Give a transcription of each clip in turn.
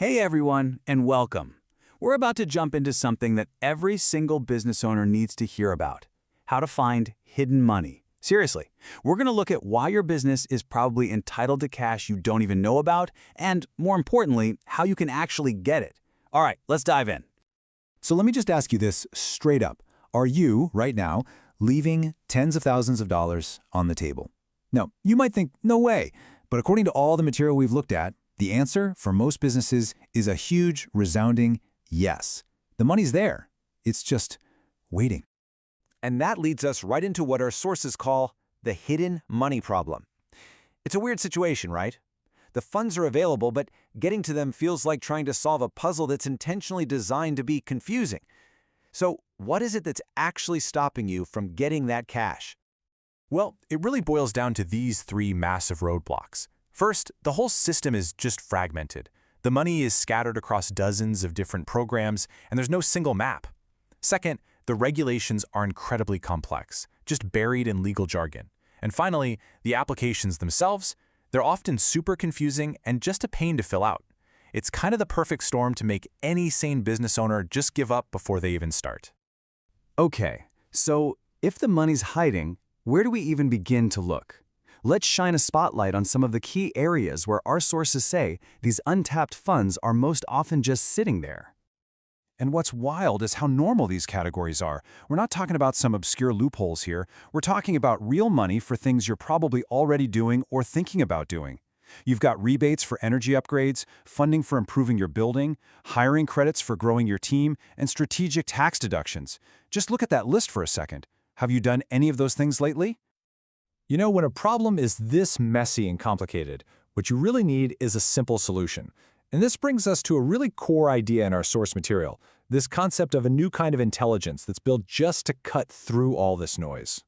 Hey everyone, and welcome. We're about to jump into something that every single business owner needs to hear about: how to find hidden money. Seriously, we're going to look at why your business is probably entitled to cash you don't even know about, and more importantly, how you can actually get it. All right, let's dive in. So let me just ask you this straight up. Are you, right now, leaving tens of thousands of dollars on the table? Now, you might think, no way. But according to all the material we've looked at, the answer for most businesses is a huge, resounding yes. The money's there. It's just waiting. And that leads us right into what our sources call the hidden money problem. It's a weird situation, right? The funds are available, but getting to them feels like trying to solve a puzzle that's intentionally designed to be confusing. So, what is it that's actually stopping you from getting that cash? Well, it really boils down to these three massive roadblocks. First, the whole system is just fragmented. The money is scattered across dozens of different programs, and there's no single map. Second, the regulations are incredibly complex, just buried in legal jargon. And finally, the applications themselves, they're often super confusing and just a pain to fill out. It's kind of the perfect storm to make any sane business owner just give up before they even start. Okay, so if the money's hiding, where do we even begin to look? Let's shine a spotlight on some of the key areas where our sources say these untapped funds are most often just sitting there. And what's wild is how normal these categories are. We're not talking about some obscure loopholes here. We're talking about real money for things you're probably already doing or thinking about doing. You've got rebates for energy upgrades, funding for improving your building, hiring credits for growing your team, and strategic tax deductions. Just look at that list for a second. Have you done any of those things lately? You know, when a problem is this messy and complicated, what you really need is a simple solution. And this brings us to a really core idea in our source material, this concept of a new kind of intelligence that's built just to cut through all this noise.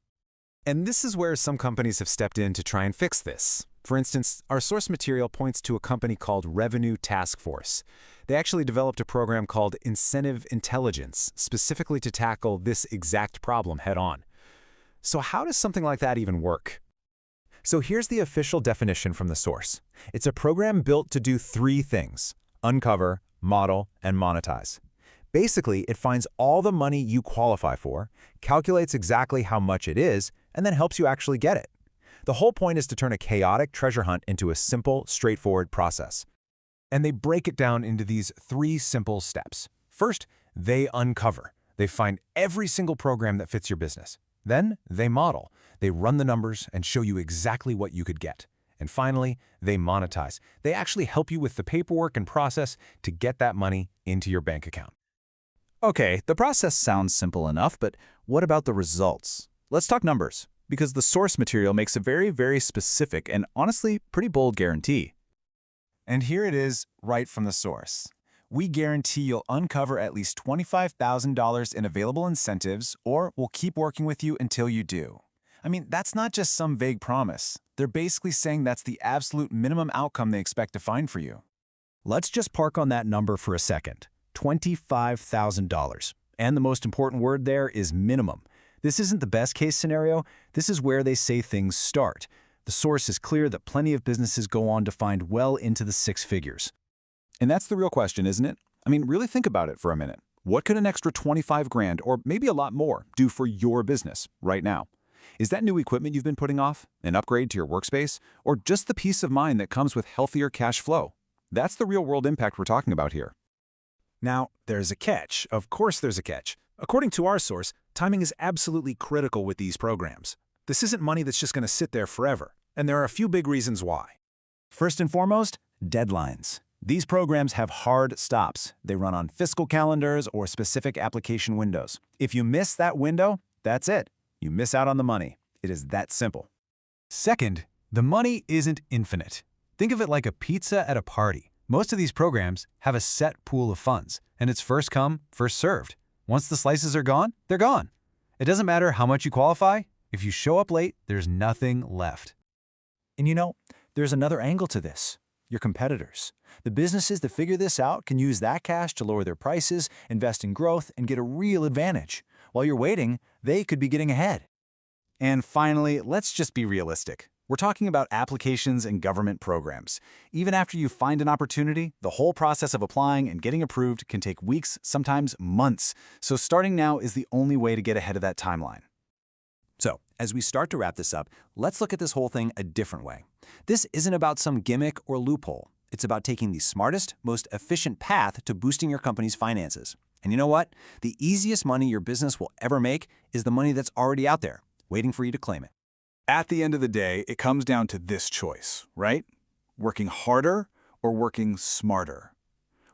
And this is where some companies have stepped in to try and fix this. For instance, our source material points to a company called Revenue Task Force. They actually developed a program called Incentive Intelligence, specifically to tackle this exact problem head-on. So how does something like that even work? So here's the official definition from the source. It's a program built to do three things: uncover, model, and monetize. Basically, it finds all the money you qualify for, calculates exactly how much it is, and then helps you actually get it. The whole point is to turn a chaotic treasure hunt into a simple, straightforward process. And they break it down into these three simple steps. First, they uncover. They find every single program that fits your business. Then, they model. They run the numbers and show you exactly what you could get. And finally, they monetize. They actually help you with the paperwork and process to get that money into your bank account. Okay, the process sounds simple enough, but what about the results? Let's talk numbers, because the source material makes a very specific and honestly pretty bold guarantee. And here it is, right from the source. We guarantee you'll uncover at least $25,000 in available incentives, or we'll keep working with you until you do. I mean, that's not just some vague promise. They're basically saying that's the absolute minimum outcome they expect to find for you. Let's just park on that number for a second. $25,000. And the most important word there is minimum. This isn't the best case scenario. This is where they say things start. The source is clear that plenty of businesses go on to find well into the six figures. And that's the real question, isn't it? I mean, really think about it for a minute. What could an extra 25 grand, or maybe a lot more, do for your business right now? Is that new equipment you've been putting off, an upgrade to your workspace, or just the peace of mind that comes with healthier cash flow? That's the real-world impact we're talking about here. Now, there's a catch. Of course there's a catch. According to our source, timing is absolutely critical with these programs. This isn't money that's just going to sit there forever, and there are a few big reasons why. First and foremost, deadlines. These programs have hard stops. They run on fiscal calendars or specific application windows. If you miss that window, that's it. You miss out on the money. It is that simple. Second, the money isn't infinite. Think of it like a pizza at a party. Most of these programs have a set pool of funds, and it's first come, first served. Once the slices are gone, they're gone. It doesn't matter how much you qualify. If you show up late, there's nothing left. And you know, there's another angle to this. Your competitors. The businesses that figure this out can use that cash to lower their prices, invest in growth, and get a real advantage. While you're waiting, they could be getting ahead. And finally, let's just be realistic. We're talking about applications and government programs. Even after you find an opportunity, the whole process of applying and getting approved can take weeks, sometimes months. So starting now is the only way to get ahead of that timeline. So, as we start to wrap this up, let's look at this whole thing a different way. This isn't about some gimmick or loophole. It's about taking the smartest, most efficient path to boosting your company's finances. And you know what? The easiest money your business will ever make is the money that's already out there, waiting for you to claim it. At the end of the day, it comes down to this choice, right? Working harder or working smarter.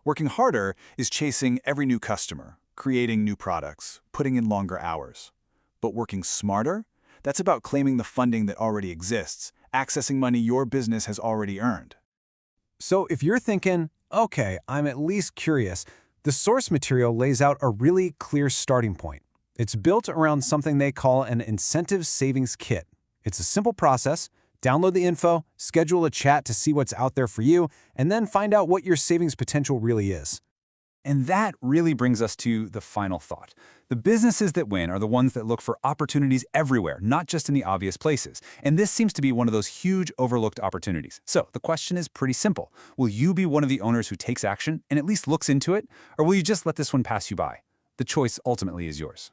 Working harder is chasing every new customer, creating new products, putting in longer hours. But working smarter? That's about claiming the funding that already exists, accessing money your business has already earned. So if you're thinking, okay, I'm at least curious, the source material lays out a really clear starting point. It's built around something they call an incentive savings kit. It's a simple process. Download the info, schedule a chat to see what's out there for you, and then find out what your savings potential really is. And that really brings us to the final thought. The businesses that win are the ones that look for opportunities everywhere, not just in the obvious places. And this seems to be one of those huge overlooked opportunities. So the question is pretty simple. Will you be one of the owners who takes action and at least looks into it? Or will you just let this one pass you by? The choice ultimately is yours.